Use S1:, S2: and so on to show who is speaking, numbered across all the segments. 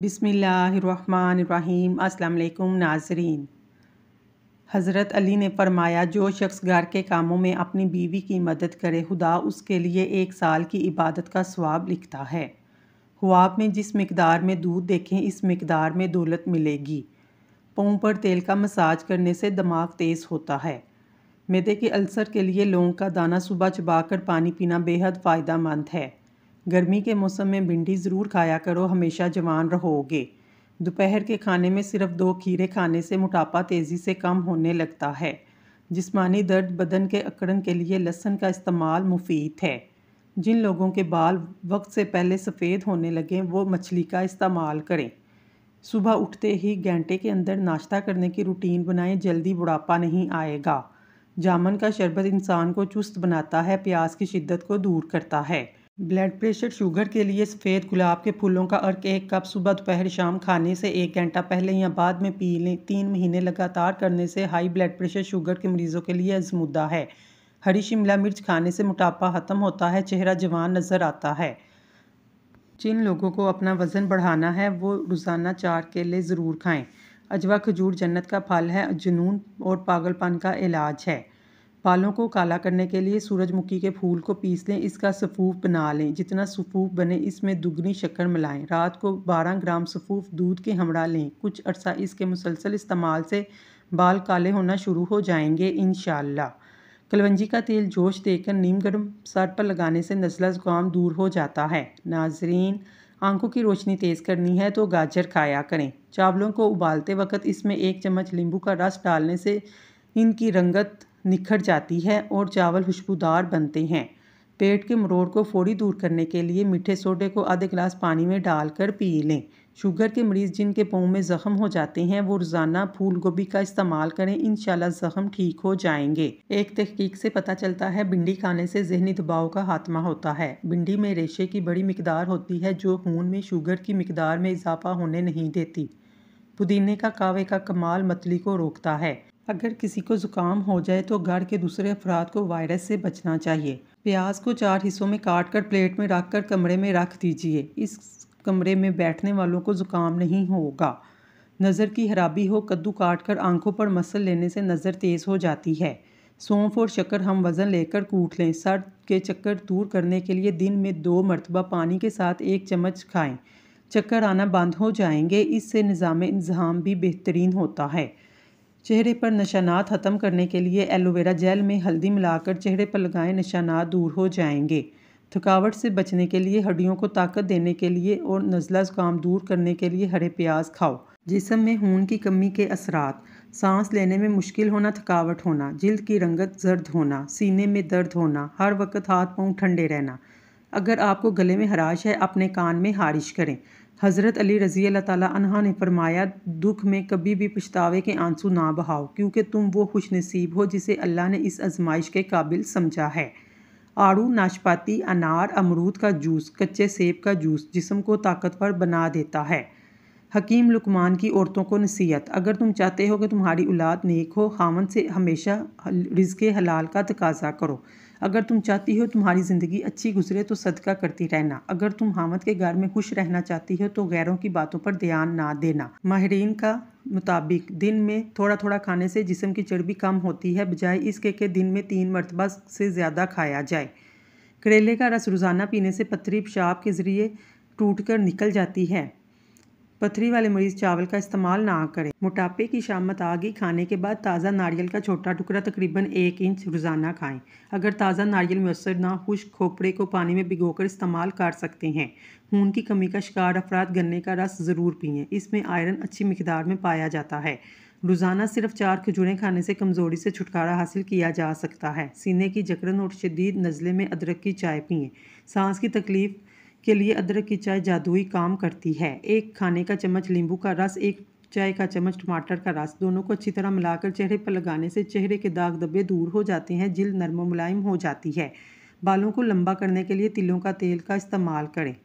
S1: बिस्मिल्लाहिर्रहमानिर्रहीम। अस्सलाम वालेकुम नाज़रीन। हज़रत अली ने फरमाया, जो शख्स घर के कामों में अपनी बीवी की मदद करे, खुदा उसके लिए 1 साल की इबादत का सवाब लिखता है। ख्वाब में जिस मिकदार में दूध देखें, इस मिकदार में दौलत मिलेगी। पाँव पर तेल का मसाज करने से दिमाग तेज़ होता है। मैदे के अल्सर के लिए लौंग का दाना सुबह चबाकर पानी पीना बेहद फ़ायदेमंद है। गर्मी के मौसम में भिंडी ज़रूर खाया करो, हमेशा जवान रहोगे। दोपहर के खाने में सिर्फ 2 खीरे खाने से मोटापा तेज़ी से कम होने लगता है। जिस्मानी दर्द, बदन के अकड़न के लिए लहसुन का इस्तेमाल मुफीद है। जिन लोगों के बाल वक्त से पहले सफ़ेद होने लगें, वो मछली का इस्तेमाल करें। सुबह उठते ही घंटे के अंदर नाश्ता करने की रूटीन बनाएं, जल्दी बुढ़ापा नहीं आएगा। जामुन का शरबत इंसान को चुस्त बनाता है, प्यास की शिद्दत को दूर करता है। ब्लड प्रेशर, शुगर के लिए सफ़ेद गुलाब के फूलों का अर्क 1 कप सुबह दोपहर शाम खाने से 1 घंटा पहले या बाद में पी लें। 3 महीने लगातार करने से हाई ब्लड प्रेशर, शुगर के मरीजों के लिए आजमुदा है। हरी शिमला मिर्च खाने से मोटापा ख़त्म होता है, चेहरा जवान नज़र आता है। जिन लोगों को अपना वज़न बढ़ाना है, वो रोज़ाना 4 केले ज़रूर खाएं। अजवा खजूर जन्नत का फल है, जुनून और पागलपन का इलाज है। बालों को काला करने के लिए सूरजमुखी के फूल को पीस लें, इसका सफ़ूफ बना लें। जितना सफ़ूफ बने, इसमें दुगनी शक्कर मिलाएं। रात को 12 ग्राम सफ़ूफ दूध के हमरा लें। कुछ अर्सा इसके मुसलसल इस्तेमाल से बाल काले होना शुरू हो जाएंगे इंशाअल्लाह। कलवंजी का तेल जोश देकर नीम गर्म सर पर लगाने से नज़ला ज़ुकाम दूर हो जाता है। नाजरीन, आंखों की रोशनी तेज़ करनी है तो गाजर खाया करें। चावलों को उबालते वक्त इसमें 1 चम्मच नींबू का रस डालने से इनकी रंगत निखर जाती है और चावल खुशबूदार बनते हैं। पेट के मरोड़ को फौरी दूर करने के लिए मीठे सोडे को आधे गिलास पानी में डालकर पी लें। शुगर के मरीज़ जिनके पाँव में ज़ख्म हो जाते हैं, वो रोज़ाना फूल गोभी का इस्तेमाल करें, इंशाल्लाह ज़ख्म ठीक हो जाएंगे। एक तहकीक से पता चलता है, भिंडी खाने से ज़हनी दबाव का खात्मा होता है। भिंडी में रेशे की बड़ी मिकदार होती है, जो खून में शुगर की मिकदार में इजाफा होने नहीं देती। पुदीने का कावे का कमाल मतली को रोकता है। अगर किसी को ज़ुकाम हो जाए तो घर के दूसरे अफराद को वायरस से बचना चाहिए। प्याज को 4 हिस्सों में काट कर प्लेट में रख कर कमरे में रख दीजिए। इस कमरे में बैठने वालों को ज़ुकाम नहीं होगा। नज़र की खराबी हो, कद्दू काट कर आंखों पर मसल लेने से नज़र तेज़ हो जाती है। सौंफ और शक्कर हम वज़न लेकर कूट लें। सर के चक्कर दूर करने के लिए दिन में 2 मरतबा पानी के साथ 1 चम्मच खाएं। चक्कर आना बंद हो जाएंगे। इससे निज़ाम इंतज़ाम भी बेहतरीन होता है। चेहरे पर निशानात ख़त्म करने के लिए एलोवेरा जेल में हल्दी मिलाकर चेहरे पर लगाएं, निशानात दूर हो जाएंगे। थकावट से बचने के लिए, हड्डियों को ताकत देने के लिए और नज़ला ज़ुकाम दूर करने के लिए हरे प्याज खाओ। जिस्म में खून की कमी के असरात: सांस लेने में मुश्किल होना, थकावट होना, जिल्द की रंगत जर्द होना, सीने में दर्द होना, हर वक्त हाथ पाँव ठंडे रहना। अगर आपको गले में खराश है, अपने कान में खारिश करें। हज़रत अली रज़ी अल्लाह ताला अन्हा ने फरमाया, दुख में कभी भी पछतावे के आंसू ना बहाओ, क्योंकि तुम वो खुशनसीब हो जिसे अल्लाह ने इस आजमाइश के काबिल समझा है। आड़ू, नाशपाती, अनार, अमरूद का जूस, कच्चे सेब का जूस जिस्म को ताकतवर बना देता है। हकीम लुकमान की औरतों को नसीहत: अगर तुम चाहते हो कि तुम्हारी औलाद नेक हो, खामन से हमेशा रिज़्क़े हलाल का तकाजा करो। अगर तुम चाहती हो तुम्हारी ज़िंदगी अच्छी गुजरे तो सदका करती रहना। अगर तुम हामद के घर में खुश रहना चाहती हो तो गैरों की बातों पर ध्यान ना देना। माहिरीन का मुताबिक दिन में थोड़ा थोड़ा खाने से जिस्म की चर्बी कम होती है, बजाय इसके कि दिन में 3 मरतबा से ज़्यादा खाया जाए। करेले का रस रोज़ाना पीने से पथरी पेशाब के ज़रिए टूट कर निकल जाती है। पथरी वाले मरीज़ चावल का इस्तेमाल ना करें। मोटापे की शामत आ गई, खाने के बाद ताज़ा नारियल का छोटा टुकड़ा तकरीबन 1 इंच रोज़ाना खाएं। अगर ताज़ा नारियल मुयस्सर ना, खुश्क खोपड़े को पानी में भिगोकर इस्तेमाल कर सकते हैं। खून की कमी का शिकार अफराद गन्ने का रस ज़रूर पिएं, इसमें आयरन अच्छी मिकदार में पाया जाता है। रोज़ाना सिर्फ 4 खजूरें खाने से कमज़ोरी से छुटकारा हासिल किया जा सकता है। सीने की जकड़न और शदीद नज़ले में अदरक की चाय पिएं। सांस की तकलीफ़ के लिए अदरक की चाय जादुई काम करती है। 1 खाने का चम्मच नींबू का रस, 1 चाय का चम्मच टमाटर का रस, दोनों को अच्छी तरह मिलाकर चेहरे पर लगाने से चेहरे के दाग धब्बे दूर हो जाते हैं, जिल्द नरम और मुलायम हो जाती है। बालों को लंबा करने के लिए तिलों का तेल का इस्तेमाल करें,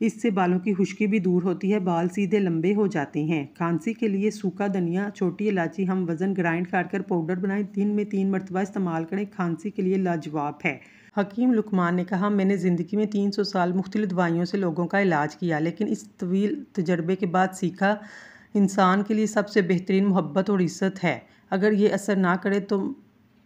S1: इससे बालों की खुश्की भी दूर होती है, बाल सीधे लंबे हो जाते हैं। खांसी के लिए सूखा धनिया, छोटी इलायची हम वज़न ग्राइंड कर पाउडर बनाएं, दिन में 3 मरतबा इस्तेमाल करें, खांसी के लिए लाजवाब है। हकीम लुकमान ने कहा, मैंने ज़िंदगी में 300 साल मुख्तलिफ दवाइयों से लोगों का इलाज किया, लेकिन इस तवील तजर्बे के बाद सीखा इंसान के लिए सबसे बेहतरीन मोहब्बत और इज़्ज़त है। अगर ये असर ना करे तो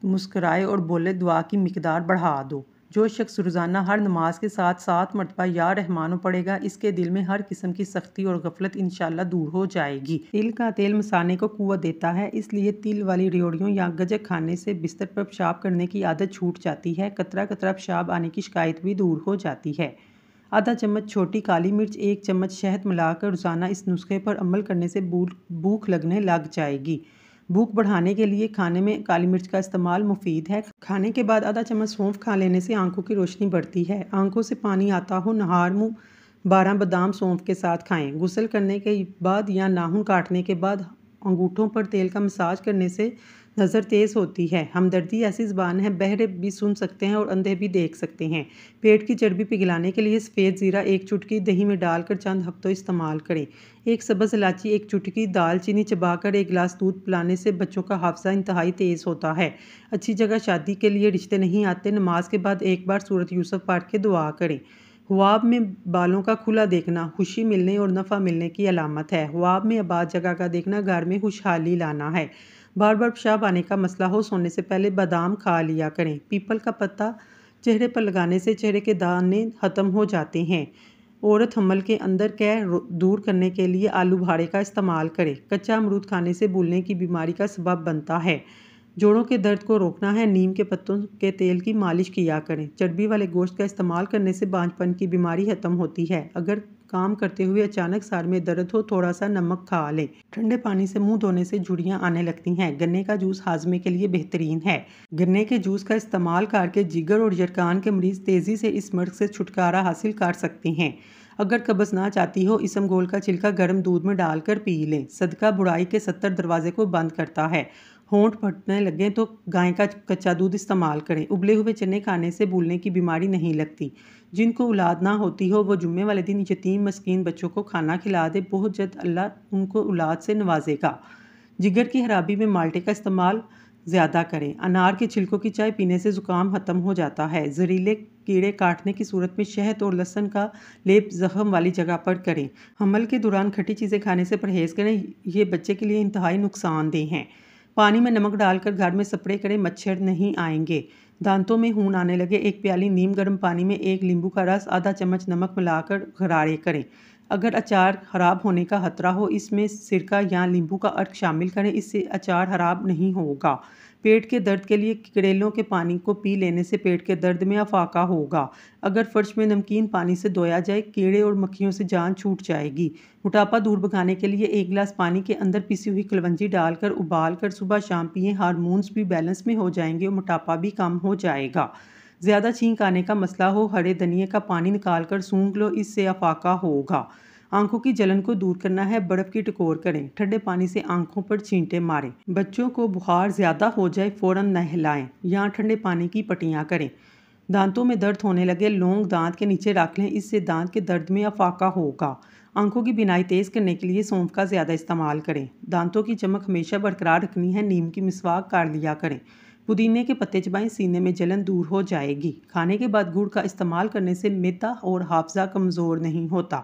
S1: मुस्कराए और बोले, दुआ की मिकदार बढ़ा दो। जो शख्स रोज़ाना हर नमाज के साथ 7 मरतबा या रहमानो पढ़ेगा, इसके दिल में हर किस्म की सख्ती और गफलत इंशाअल्लाह दूर हो जाएगी। तिल का तेल मसाने को कुव्वत देता है, इसलिए तिल वाली रेवड़ियों या गजक खाने से बिस्तर पर पेशाब करने की आदत छूट जाती है। कतरा कतरा पेशाब आने की शिकायत भी दूर हो जाती है। आधा चम्मच छोटी काली मिर्च, 1 चम्मच शहद मिलाकर रोज़ाना इस नुस्खे पर अमल करने से भूख लगने लग जाएगी। भूख बढ़ाने के लिए खाने में काली मिर्च का इस्तेमाल मुफीद है। खाने के बाद आधा चम्मच सौंफ खा लेने से आंखों की रोशनी बढ़ती है। आंखों से पानी आता हो, नहार मुँह 12 बादाम सौंफ के साथ खाएं। गुस्ल करने के बाद या नाखून काटने के बाद अंगूठों पर तेल का मसाज करने से नज़र तेज़ होती है। हमदर्दी ऐसी ज़बान है, बहरे भी सुन सकते हैं और अंधे भी देख सकते हैं। पेट की चर्बी पिघलाने के लिए सफ़ेद ज़ीरा 1 चुटकी दही में डालकर चंद हफ्तों इस्तेमाल करें। 1 सब्ज़ इलायची 1 चुटकी, दालचीनी चबाकर 1 गिलास दूध पिलाने से बच्चों का हाफ़ज़ा इंतहाई तेज़ होता है। अच्छी जगह शादी के लिए रिश्ते नहीं आते। नमाज के बाद 1 बार सूरत यूसुफ पढ़ के दुआ करें। ख्वाब में बालों का खुला देखना खुशी मिलने और नफ़ा मिलने की अलामत है। ख्वाब में आबाद जगह का देखना घर में खुशहाली लाना है। बार बार पेशाब आने का मसला हो, सोने से पहले बादाम खा लिया करें। पीपल का पत्ता चेहरे पर लगाने से चेहरे के दाने ख़त्म हो जाते हैं। औरत हमल के अंदर कै दूर करने के लिए आलू बुखारे का इस्तेमाल करें। कच्चा अमरूद खाने से भूलने की बीमारी का सबब बनता है। जोड़ों के दर्द को रोकना है, नीम के पत्तों के तेल की मालिश किया करें। चर्बी वाले गोश्त का इस्तेमाल करने से बांझपन की बीमारी खत्म होती है। अगर काम करते हुए अचानक सर में दर्द हो, थोड़ा सा नमक खा लें। ठंडे पानी से मुंह धोने से झुर्रियाँ आने लगती हैं। गन्ने का जूस हाजमे के लिए बेहतरीन है। गन्ने के जूस का इस्तेमाल करके जिगर और यरकान के मरीज़ तेज़ी से इस मर्ज से छुटकारा हासिल कर सकते हैं। अगर कब्ज़ ना चाहती हो, इसमगोल का छिलका गर्म दूध में डालकर पी लें। सदका बुराई के 70 दरवाजे को बंद करता है। होंठ फटने लगें तो गाय का कच्चा दूध इस्तेमाल करें। उबले हुए चने खाने से भूलने की बीमारी नहीं लगती। जिनको औलाद ना होती हो, वो जुम्मे वाले दिन यतीम मस्कीन बच्चों को खाना खिला दे, बहुत जल्द अल्लाह उनको औलाद से नवाजेगा। जिगर की खराबी में माल्टे का इस्तेमाल ज़्यादा करें। अनार के छिलकों की चाय पीने से ज़ुकाम ख़त्म हो जाता है। जहरीले कीड़े काटने की सूरत में शहद और लहसुन का लेप ज़ख्म वाली जगह पर करें। हमल के दौरान खट्टी चीज़ें खाने से परहेज़ करें, ये बच्चे के लिए इंतहाई नुकसानदेह हैं। पानी में नमक डालकर घर में स्प्रे करें, मच्छर नहीं आएंगे। दांतों में खून आने लगे, 1 प्याली नीम गर्म पानी में 1 नींबू का रस, आधा चम्मच नमक मिलाकर गरारे करें। अगर अचार ख़राब होने का खतरा हो, इसमें सिरका या नींबू का अर्क शामिल करें, इससे अचार ख़राब नहीं होगा। पेट के दर्द के लिए करेलों के पानी को पी लेने से पेट के दर्द में अफाका होगा। अगर फर्श में नमकीन पानी से धोया जाए, कीड़े और मक्खियों से जान छूट जाएगी। मोटापा दूर भगाने के लिए 1 गिलास पानी के अंदर पिसी हुई कलवंजी डालकर उबाल कर सुबह शाम पिएं। हार्मोन्स भी बैलेंस में हो जाएंगे और मोटापा भी कम हो जाएगा। ज़्यादा छींक आने का मसला हो, हरे धनिए का पानी निकाल कर सूंघ लो, इससे अफाका होगा। आंखों की जलन को दूर करना है, बर्फ़ की टकोर करें। ठंडे पानी से आंखों पर छींटे मारें। बच्चों को बुखार ज़्यादा हो जाए, फ़ौरन नहलाएं या ठंडे पानी की पट्टियाँ करें। दांतों में दर्द होने लगे, लौंग दांत के नीचे रख लें, इससे दांत के दर्द में अफाका होगा। आंखों की बिनाई तेज़ करने के लिए सौंफ का ज़्यादा इस्तेमाल करें। दांतों की चमक हमेशा बरकरार रखनी है, नीम की मिसवाक कर लिया करें। पुदीने के पत्ते चबाएं, सीने में जलन दूर हो जाएगी। खाने के बाद गुड़ का इस्तेमाल करने से मैदा और हाफजा कमज़ोर नहीं होता।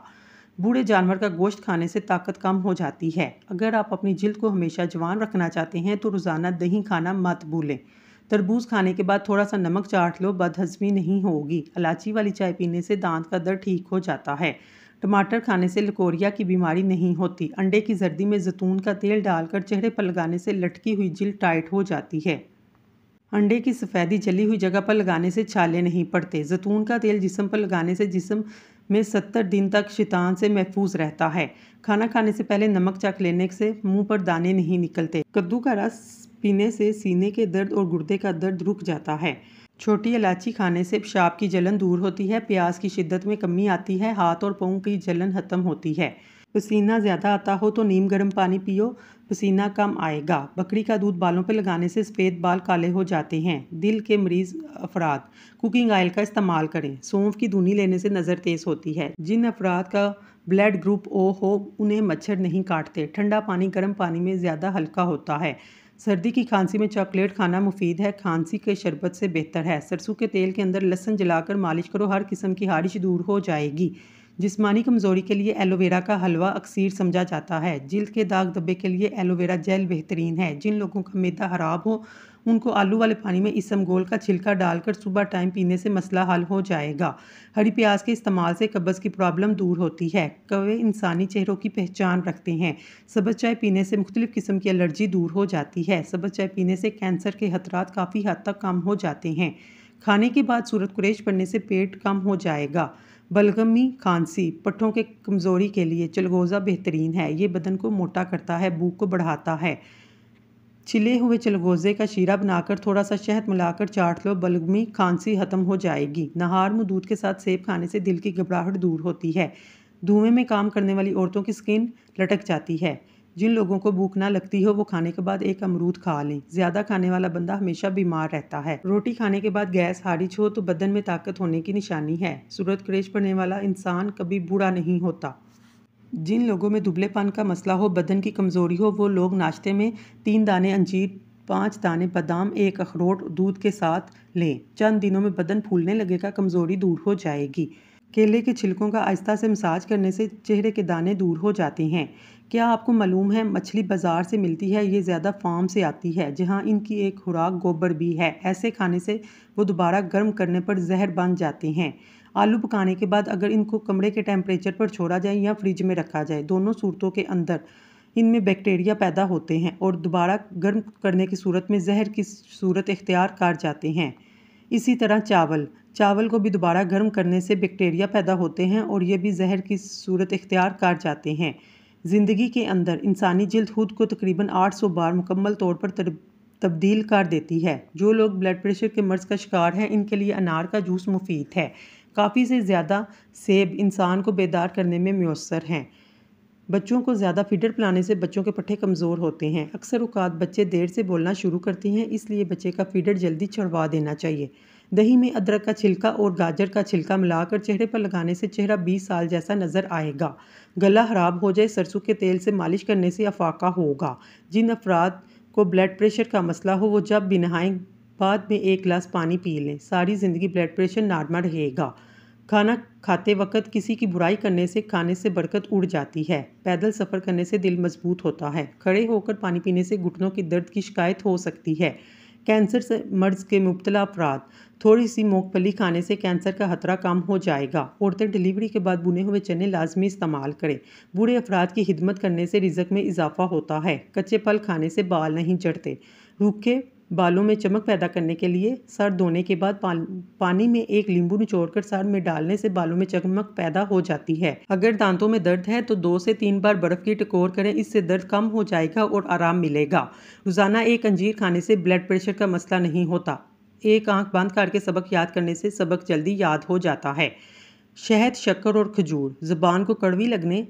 S1: बूढ़े जानवर का गोश्त खाने से ताकत कम हो जाती है। अगर आप अपनी जिल्द को हमेशा जवान रखना चाहते हैं तो रोज़ाना दही खाना मत भूलें। तरबूज खाने के बाद थोड़ा सा नमक चाट लो, बदहज़मी नहीं होगी। इलायची वाली चाय पीने से दांत का दर्द ठीक हो जाता है। टमाटर खाने से लकोरिया की बीमारी नहीं होती। अंडे की जर्दी में जैतून का तेल डालकर चेहरे पर लगाने से लटकी हुई जिल्द टाइट हो जाती है। अंडे की सफ़ेदी जली हुई जगह पर लगाने से छाले नहीं पड़ते। जैतून का तेल जिस्म पर लगाने से जिस्म में 70 दिन तक शैतान से महफूज रहता है। खाना खाने से पहले नमक चख लेने से मुंह पर दाने नहीं निकलते। कद्दू का रस पीने से सीने के दर्द और गुर्दे का दर्द रुक जाता है। छोटी इलायची खाने से पेशाब की जलन दूर होती है, प्यास की शिद्दत में कमी आती है, हाथ और पाँव की जलन खत्म होती है। पसीना ज़्यादा आता हो तो नीम गर्म पानी पियो, पसीना कम आएगा। बकरी का दूध बालों पर लगाने से सफ़ेद बाल काले हो जाते हैं। दिल के मरीज़ अफराद कुकिंग ऑयल का इस्तेमाल करें। सौंफ की धुनी लेने से नज़र तेज़ होती है। जिन अफराद का ब्लड ग्रुप ओ हो, उन्हें मच्छर नहीं काटते। ठंडा पानी गर्म पानी में ज़्यादा हल्का होता है। सर्दी की खांसी में चॉकलेट खाना मुफीद है, खांसी के शरबत से बेहतर है। सरसों के तेल के अंदर लहसुन जलाकर मालिश करो, हर किस्म की खारिश दूर हो जाएगी। जिस्मानी कमज़ोरी के लिए एलोवेरा का हलवा अक्सीर समझा जाता है। जिल्द के दाग धब्बे के लिए एलोवेरा जेल बेहतरीन है। जिन लोगों का मैदा खराब हो उनको आलू वाले पानी में इसबगोल का छिलका डालकर सुबह टाइम पीने से मसला हल हो जाएगा। हरी प्याज के इस्तेमाल से कब्ज़ की प्रॉब्लम दूर होती है। कौवे इंसानी चेहरों की पहचान रखते हैं। सब्ज़ चाय पीने से मुख्तलिफ़ किस्म की एलर्जी दूर हो जाती है। सब्ज़ चाय पीने से कैंसर के खतरात काफ़ी हद तक कम हो जाते हैं। खाने के बाद सूरत कुरेश पड़ने से पेट कम हो जाएगा। बलगमी खांसी पट्ठों के कमज़ोरी के लिए चलगोज़ा बेहतरीन है। ये बदन को मोटा करता है, भूख को बढ़ाता है। छिले हुए चलगोज़े का शीरा बनाकर थोड़ा सा शहद मिलाकर चाट लो, बलगमी खांसी ख़त्म हो जाएगी। नहार मुँह दूध के साथ सेब खाने से दिल की घबराहट दूर होती है। धुएं में काम करने वाली औरतों की स्किन लटक जाती है। जिन लोगों को भूख ना लगती हो वो खाने के बाद एक अमरूद खा लें। ज़्यादा खाने वाला बंदा हमेशा बीमार रहता है। रोटी खाने के बाद गैस हारिज हो तो बदन में ताकत होने की निशानी है। सूरत कुरेश पड़ने वाला इंसान कभी बूढ़ा नहीं होता। जिन लोगों में दुबलेपन का मसला हो, बदन की कमज़ोरी हो, वो लोग नाश्ते में 3 दाने अंजीर, 5 दाने बादाम, 1 अखरोट दूध के साथ लें। चंद दिनों में बदन फूलने लगेगा, कमज़ोरी दूर हो जाएगी। केले के छिलकों का आहिस्ता से मसाज करने से चेहरे के दाने दूर हो जाते हैं। क्या आपको मालूम है मछली बाज़ार से मिलती है, ये ज़्यादा फार्म से आती है जहाँ इनकी एक खुराक गोबर भी है। ऐसे खाने से वो दोबारा गर्म करने पर जहर बन जाते हैं। आलू पकाने के बाद अगर इनको कमरे के टेम्परेचर पर छोड़ा जाए या फ्रिज में रखा जाए, दोनों सूरतों के अंदर इनमें बैक्टीरिया पैदा होते हैं और दोबारा गर्म करने की सूरत में जहर की सूरत इख्तियार कर जाते हैं। इसी तरह चावल को भी दोबारा गर्म करने से बैक्टीरिया पैदा होते हैं और ये भी जहर की सूरत इख्तियार कर जाते हैं। ज़िंदगी के अंदर इंसानी जिल्द खुद को तकरीबन 800 बार मुकम्मल तौर पर तब्दील कर देती है। जो लोग ब्लड प्रेशर के मर्ज़ का शिकार हैं, इनके लिए अनार का जूस मुफीद है। काफ़ी से ज़्यादा सेब इंसान को बेदार करने में मुयस्सर हैं। बच्चों को ज़्यादा फीडर पिलाने से बच्चों के पट्ठे कमज़ोर होते हैं। अक्सर औक़ात बच्चे देर से बोलना शुरू करते हैं, इसलिए बच्चे का फीडर जल्दी चढ़वा देना चाहिए। दही में अदरक का छिलका और गाजर का छिलका मिलाकर चेहरे पर लगाने से चेहरा 20 साल जैसा नज़र आएगा। गला ख़राब हो जाए, सरसों के तेल से मालिश करने से अफाका होगा। जिन अफराद को ब्लड प्रेशर का मसला हो वो जब भी नहाएं बाद में 1 गिलास पानी पी लें। सारी ज़िंदगी ब्लड प्रेशर नॉर्मल रहेगा। खाना खाते वक्त किसी की बुराई करने से खाने से बरकत उड़ जाती है। पैदल सफ़र करने से दिल मजबूत होता है। खड़े होकर पानी पीने से घुटनों की दर्द की शिकायत हो सकती है। कैंसर से मर्ज़ के मुब्तला अफराद थोड़ी सी मूंगफली खाने से कैंसर का खतरा कम हो जाएगा। औरतें डिलीवरी के बाद बुने हुए चने लाजमी इस्तेमाल करें। बूढ़े अफराद की खिदमत करने से रिज़्क में इजाफा होता है। कच्चे फल खाने से बाल नहीं झड़ते। रूखे बालों में चमक पैदा करने के लिए सर धोने के बाद पानी में 1 नींबू निचोड़कर सर में डालने से बालों में चमक पैदा हो जाती है। अगर दांतों में दर्द है तो 2 से 3 बार बर्फ़ की टकोर करें, इससे दर्द कम हो जाएगा और आराम मिलेगा। रोज़ाना 1 अंजीर खाने से ब्लड प्रेशर का मसला नहीं होता। एक आंख बंद करके सबक याद करने से सबक जल्दी याद हो जाता है। शहद, शक्कर और खजूर ज़ुबान को कड़वी लगने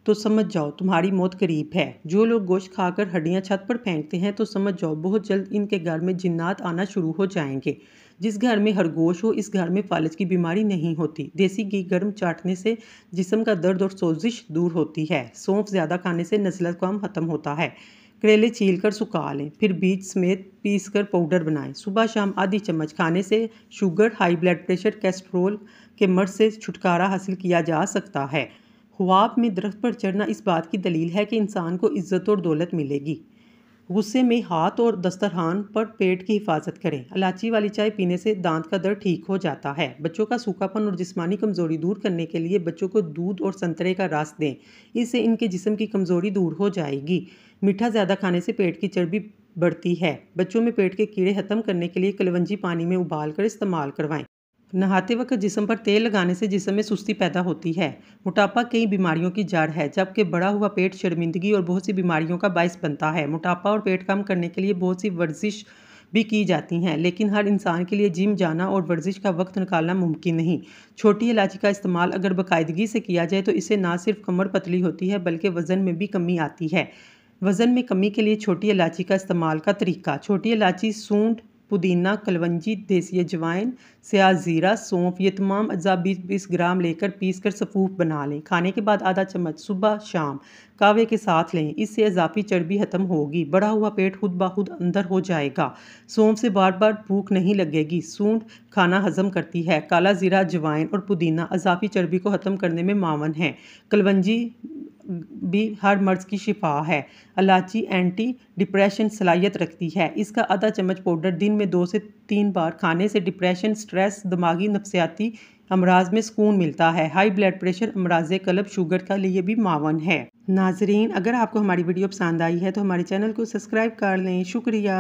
S1: तो समझ जाओ तुम्हारी मौत करीब है। जो लोग गोश्त खाकर हड्डियां छत पर फेंकते हैं तो समझ जाओ बहुत जल्द इनके घर में जिन्नात आना शुरू हो जाएंगे। जिस घर में खरगोश हो इस घर में फालिज की बीमारी नहीं होती। देसी घी गर्म चाटने से जिस्म का दर्द और सोजिश दूर होती है। सौंफ ज़्यादा खाने से नज़ला ज़ुकाम ख़त्म होता है। करेले छील कर सुखा लें, फिर बीज समेत पीस कर पाउडर बनाएं। सुबह शाम आधी चम्मच खाने से sugar, high blood pressure, cholesterol के मर्ज़ से छुटकारा हासिल किया जा सकता है। ख्वाब में दरख्त पर चढ़ना इस बात की दलील है कि इंसान को इज़्ज़त और दौलत मिलेगी। गुस्से में हाथ और दस्तरखान पर पेट की हिफाजत करें। इलायची वाली चाय पीने से दांत का दर्द ठीक हो जाता है। बच्चों का सूखापन और जिस्मानी कमज़ोरी दूर करने के लिए बच्चों को दूध और संतरे का रस दें, इससे इनके जिस्म की कमज़ोरी दूर हो जाएगी। मीठा ज़्यादा खाने से पेट की चर्बी बढ़ती है। बच्चों में पेट के कीड़े ख़त्म करने के लिए कलवंजी पानी में उबाल कर इस्तेमाल करवाएं। नहाते वक्त जिस्म पर तेल लगाने से जिस्म में सुस्ती पैदा होती है। मोटापा कई बीमारियों की जड़ है, जबकि बढ़ा हुआ पेट शर्मिंदगी और बहुत सी बीमारियों का बायस बनता है। मोटापा और पेट कम करने के लिए बहुत सी वर्जिश भी की जाती हैं, लेकिन हर इंसान के लिए जिम जाना और वर्जिश का वक्त निकालना मुमकिन नहीं। छोटी इलायची का इस्तेमाल अगर बाकायदगी से किया जाए तो इससे ना सिर्फ कमर पतली होती है बल्कि वज़न में भी कमी आती है। वज़न में कमी के लिए छोटी इलायची का इस्तेमाल का तरीका: छोटी इलायची, सूंड, पुदीना, कलवंजी, देसी अजवाइन, स्याह ज़ीरा, सौंफ, ये तमाम अज्जा 20-20 ग्राम लेकर पीस कर सफ़ूफ बना लें। खाने के बाद आधा चम्मच सुबह शाम कहवे के साथ लें, इससे इजाफी चर्बी ख़त्म होगी, बढ़ा हुआ पेट खुद ब खुद अंदर हो जाएगा। सौंफ से बार बार भूख नहीं लगेगी। सूंठ खाना हजम करती है। काला ज़ीरा, अजवाइन और पुदीना इजाफी चर्बी को ख़त्म करने में मावन है। कलवंजी भी हर मर्ज़ की शिफा है। इलायची एंटी डिप्रेशन सलाहियत रखती है। इसका आधा चम्मच पाउडर दिन में 2 से 3 बार खाने से डिप्रेशन, स्ट्रेस, दिमागी नफसियाती अमराज में सुकून मिलता है। हाई ब्लड प्रेशर, अमराज कल्ब, शुगर के लिए भी मावन है। नाजरीन, अगर आपको हमारी वीडियो पसंद आई है तो हमारे चैनल को सब्सक्राइब कर लें। शुक्रिया।